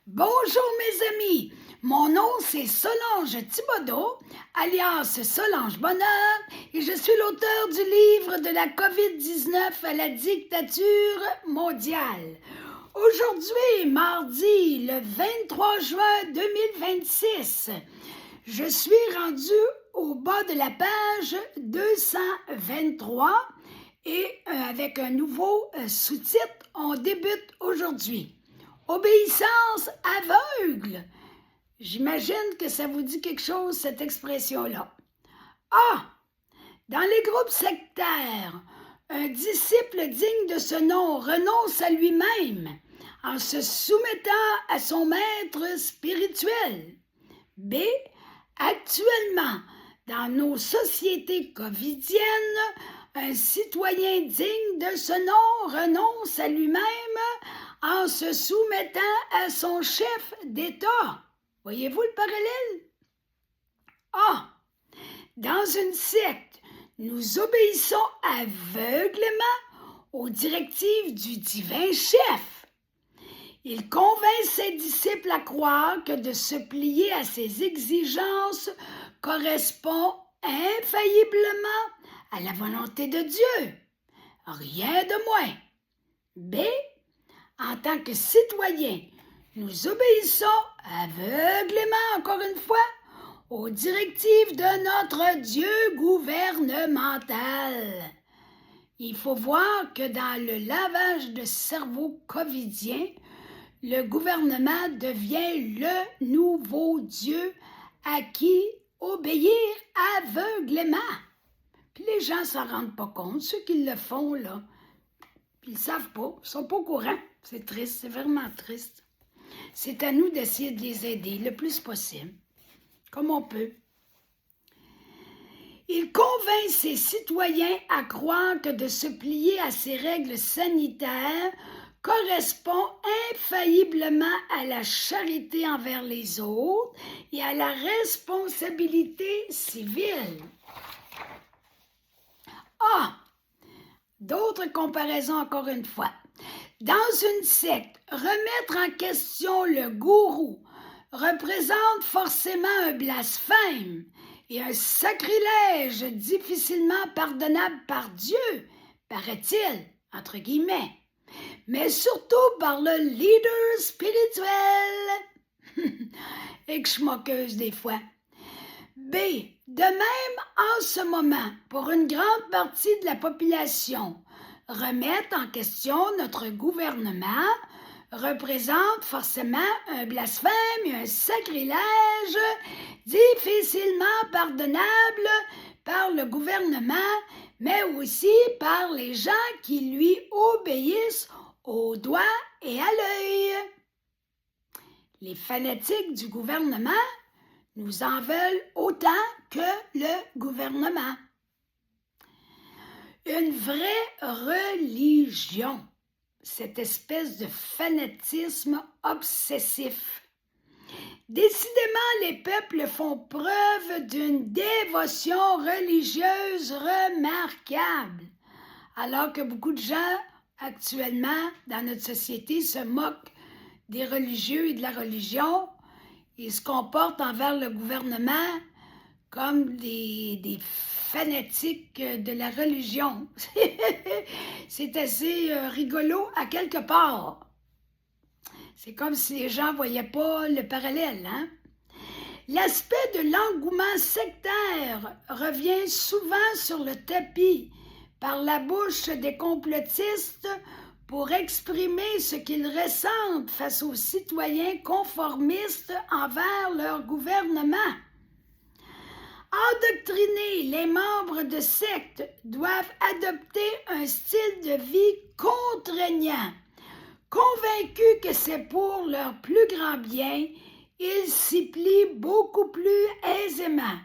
Bonjour mes amis, mon nom c'est Solange Thibodeau, alias Solange Bonheur, et je suis l'auteur du livre de la COVID-19 à la dictature mondiale. Aujourd'hui, mardi, le 23 juin 2026, je suis rendue au bas de la page 223 et avec un nouveau sous-titre, on débute aujourd'hui. Obéissance aveugle. J'imagine que ça vous dit quelque chose, cette expression-là. Ah! Dans les groupes sectaires, un disciple digne de ce nom renonce à lui-même en se soumettant à son maître spirituel. B. Actuellement, dans nos sociétés covidiennes, un citoyen digne de ce nom renonce à lui-même en se soumettant à son chef d'État. Voyez-vous le parallèle? Ah! Dans une secte, nous obéissons aveuglément aux directives du divin chef. Il convainc ses disciples à croire que de se plier à ses exigences correspond infailliblement à la volonté de Dieu. Rien de moins. B. En tant que citoyens, nous obéissons aveuglément, encore une fois, aux directives de notre Dieu gouvernemental. Il faut voir que dans le lavage de cerveau covidien, le gouvernement devient le nouveau Dieu à qui obéir aveuglément. Puis les gens ne s'en rendent pas compte, ceux qui le font, là. Puis ils ne savent pas, ils ne sont pas au courant. C'est triste, c'est vraiment triste. C'est à nous d'essayer de les aider le plus possible, comme on peut. Il convainc ses citoyens à croire que de se plier à ces règles sanitaires correspond infailliblement à la charité envers les autres et à la responsabilité civile. Ah! D'autres comparaisons encore une fois. Dans une secte, remettre en question le gourou représente forcément un blasphème et un sacrilège difficilement pardonnable par Dieu, paraît-il, entre guillemets, mais surtout par le leader spirituel. Et que je suis moqueuse des fois. B. De même, en ce moment, pour une grande partie de la population, remettre en question notre gouvernement représente forcément un blasphème et un sacrilège difficilement pardonnable par le gouvernement, mais aussi par les gens qui lui obéissent au doigt et à l'œil. Les fanatiques du gouvernement nous en veulent autant que le gouvernement. Une vraie religion, cette espèce de fanatisme obsessif. Décidément, les peuples font preuve d'une dévotion religieuse remarquable, alors que beaucoup de gens, actuellement, dans notre société, se moquent des religieux et de la religion. Ils se comportent envers le gouvernement comme des fanatiques de la religion. C'est assez rigolo à quelque part. C'est comme si les gens ne voyaient pas le parallèle, hein? L'aspect de l'engouement sectaire revient souvent sur le tapis par la bouche des complotistes pour exprimer ce qu'ils ressentent face aux citoyens conformistes envers leur gouvernement. Endoctrinés, les membres de sectes doivent adopter un style de vie contraignant. Convaincus que c'est pour leur plus grand bien, ils s'y plient beaucoup plus aisément,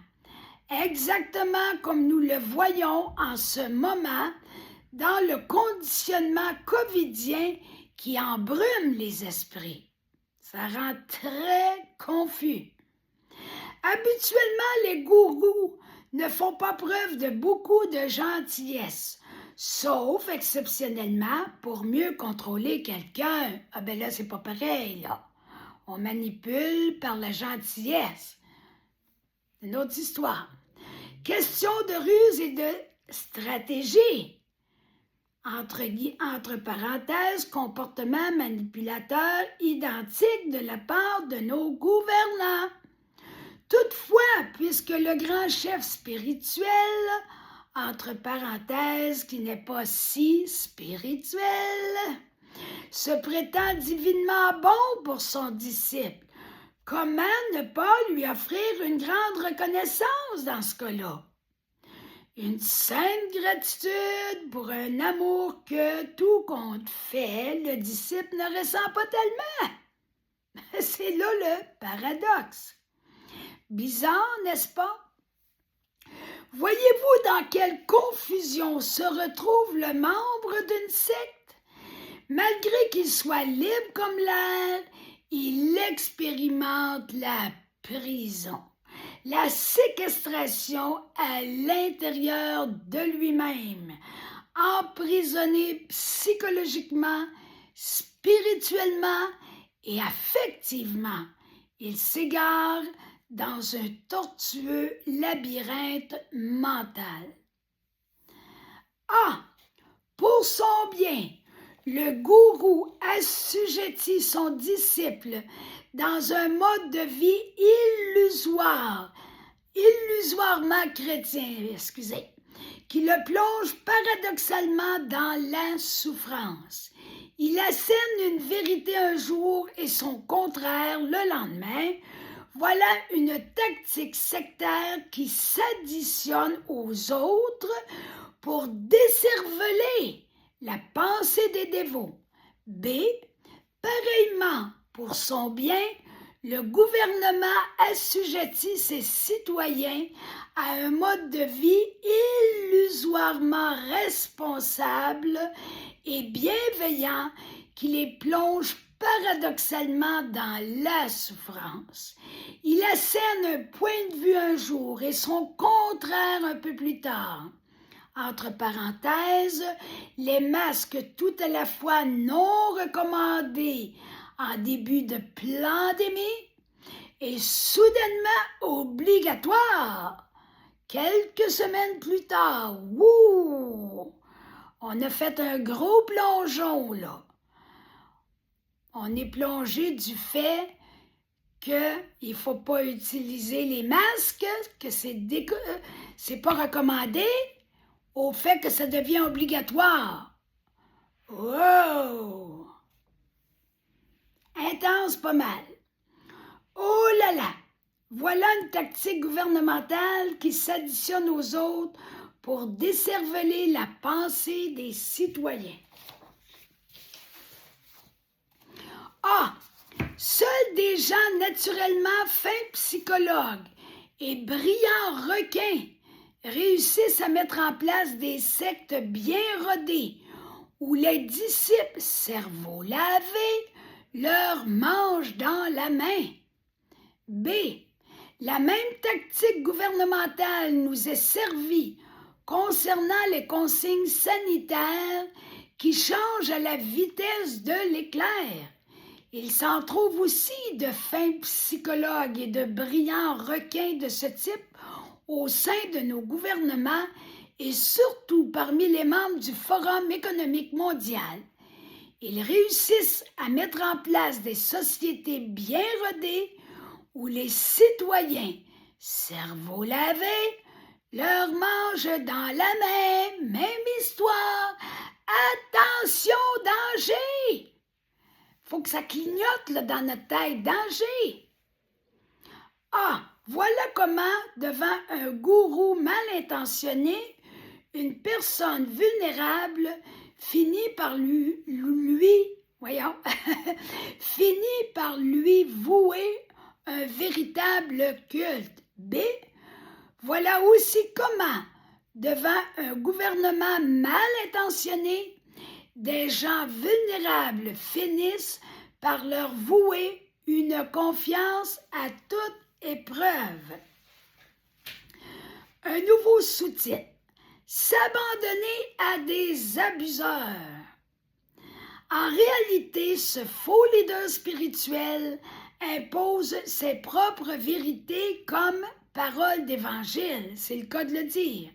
exactement comme nous le voyons en ce moment dans le conditionnement covidien qui embrume les esprits. Ça rend très confus. Habituellement, les gourous ne font pas preuve de beaucoup de gentillesse, sauf exceptionnellement pour mieux contrôler quelqu'un. Ah ben là, c'est pas pareil, là. On manipule par la gentillesse. C'est une autre histoire. Question de ruse et de stratégie. Entre parenthèses, comportement manipulateur identique de la part de nos gouvernants. Toutefois, puisque le grand chef spirituel, entre parenthèses, qui n'est pas si spirituel, se prétend divinement bon pour son disciple, comment ne pas lui offrir une grande reconnaissance dans ce cas-là? Une sainte gratitude pour un amour que, tout compte fait, le disciple ne ressent pas tellement. C'est là le paradoxe. Bizarre, n'est-ce pas? Voyez-vous dans quelle confusion se retrouve le membre d'une secte? Malgré qu'il soit libre comme l'air, il expérimente la prison, la séquestration à l'intérieur de lui-même, emprisonné psychologiquement, spirituellement et affectivement. Il s'égare dans un tortueux labyrinthe mental. Ah! Pour son bien, le gourou assujettit son disciple dans un mode de vie illusoirement chrétien, qui le plonge paradoxalement dans la souffrance. Il assène une vérité un jour et son contraire le lendemain. Voilà une tactique sectaire qui s'additionne aux autres pour décerveler la pensée des dévots. B. Pareillement, pour son bien, le gouvernement assujettit ses citoyens à un mode de vie illusoirement responsable et bienveillant qui les plonge paradoxalement dans la souffrance. Il assène un point de vue un jour et son contraire un peu plus tard. Entre parenthèses, les masques tout à la fois non recommandés en début de pandémie et soudainement obligatoires. Quelques semaines plus tard, on a fait un gros plongeon là. On est plongé du fait qu'il ne faut pas utiliser les masques, que c'est pas recommandé, au fait que ça devient obligatoire. Wow! Intense pas mal. Oh là là! Voilà une tactique gouvernementale qui s'additionne aux autres pour décerveler la pensée des citoyens. Ah! Seuls des gens naturellement fins psychologues et brillants requins réussissent à mettre en place des sectes bien rodées où les disciples, cerveau lavé, leur mangent dans la main. B. La même tactique gouvernementale nous est servie concernant les consignes sanitaires qui changent à la vitesse de l'éclair. Il s'en trouve aussi de fins psychologues et de brillants requins de ce type au sein de nos gouvernements et surtout parmi les membres du Forum économique mondial. Ils réussissent à mettre en place des sociétés bien rodées où les citoyens, cerveau lavé, leur mangent dans la main, même histoire. Attention, danger! Faut que ça clignote là, dans notre tête, danger! Ah, voilà comment, devant un gourou mal intentionné, une personne vulnérable finit par lui vouer un véritable culte. B. Voilà aussi comment, devant un gouvernement mal intentionné, des gens vulnérables finissent par leur vouer une confiance à toute épreuve. Un nouveau sous-titre. S'abandonner à des abuseurs. En réalité, ce faux leader spirituel impose ses propres vérités comme parole d'évangile, c'est le cas de le dire.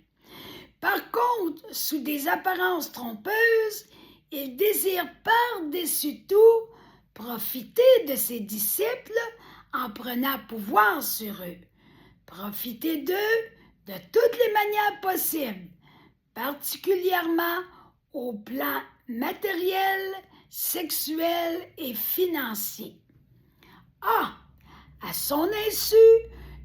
Par contre, sous des apparences trompeuses, il désire par-dessus tout profiter de ses disciples en prenant pouvoir sur eux. Profiter d'eux de toutes les manières possibles, particulièrement au plan matériel, sexuel et financier. Ah! À son insu,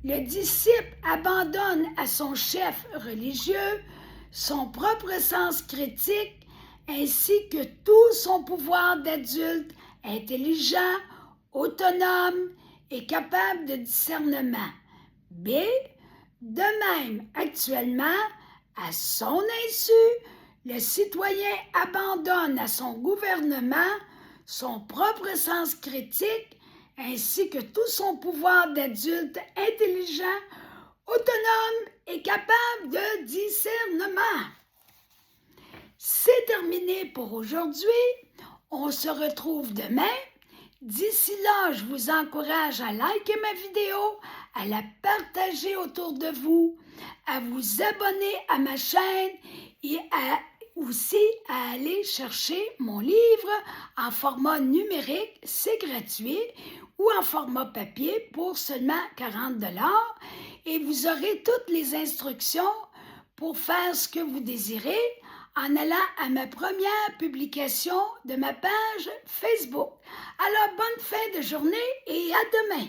le disciple abandonne à son chef religieux son propre sens critique ainsi que tout son pouvoir d'adulte intelligent, autonome et capable de discernement. B. De même, actuellement, à son insu, le citoyen abandonne à son gouvernement son propre sens critique ainsi que tout son pouvoir d'adulte intelligent, autonome et capable de discernement. C'est terminé pour aujourd'hui. On se retrouve demain. D'ici là, je vous encourage à liker ma vidéo, à la partager autour de vous, à vous abonner à ma chaîne et aussi à aller chercher mon livre en format numérique, c'est gratuit, ou en format papier pour seulement 40 $. Et vous aurez toutes les instructions pour faire ce que vous désirez en allant à ma première publication de ma page Facebook. Alors, bonne fin de journée et à demain!